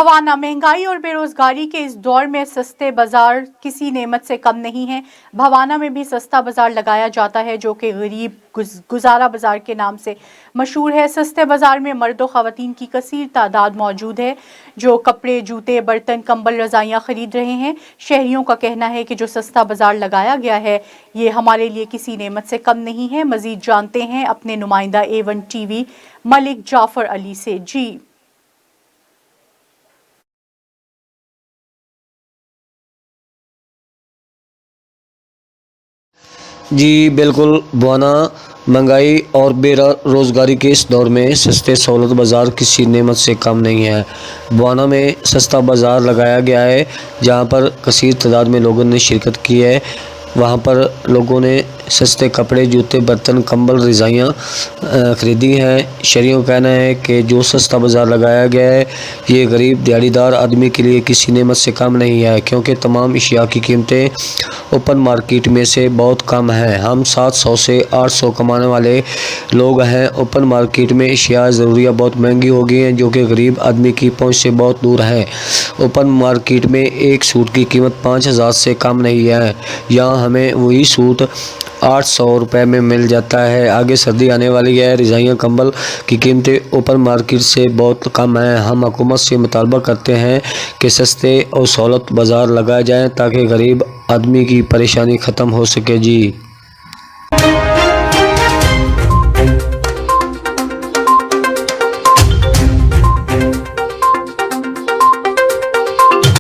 भवाना महंगाई और बेरोजगारी के इस दौर में सस्ते बाजार किसी नेमत से कम नहीं है। भवाना में भी सस्ता बाजार लगाया जाता है जो कि गरीब गुजारा बाजार के नाम से मशहूर है। सस्ते बाजार में मर्द और ख़वातीन की कसीर तादाद मौजूद है जो कपड़े, जूते, बर्तन, कंबल, रज़ाइयाँ खरीद रहे हैं। शहरियों का कहना है कि जो सस्ता बाजार लगाया गया है ये हमारे लिए किसी नेमत से कम नहीं है। मज़ीद जानते हैं अपने नुमाइंदा A1 TV मलिक जाफर अली से। जी जी बिल्कुल। भवाना महंगाई और बेरोज़गारी के इस दौर में सस्ते सहूलत बाज़ार किसी नेमत से कम नहीं है। भवाना में सस्ता बाज़ार लगाया गया है जहां पर कसीर तादाद में लोगों ने शिरकत की है। वहां पर लोगों ने सस्ते कपड़े, जूते, बर्तन, कंबल, रज़ाइयाँ ख़रीदी हैं। शहरियों का कहना है कि जो सस्ता बाज़ार लगाया गया है ये गरीब दिहाड़ीदार आदमी के लिए किसी नेमत से कम नहीं है, क्योंकि तमाम अशिया की कीमतें ओपन मार्केट में से बहुत कम हैं। हम 700 से 800 कमाने वाले लोग हैं। ओपन मार्केट में अशिया ज़रूरियाँ बहुत महंगी हो गई हैं जो कि गरीब आदमी की पहुंच से बहुत दूर है। ओपन मार्केट में एक सूट की कीमत 5000 से कम नहीं है। यहाँ हमें वही सूट 800 रुपये में मिल जाता है। आगे सर्दी आने वाली है। रज़ाइयाँ, कंबल की कीमतें ओपन मार्केट से बहुत कम हैं। हम हुकूमत से मुतालबा करते हैं कि सस्ते और सहूलत बाज़ार लगाए जाएँ ताकि गरीब आदमी की परेशानी ख़त्म हो सके। जी।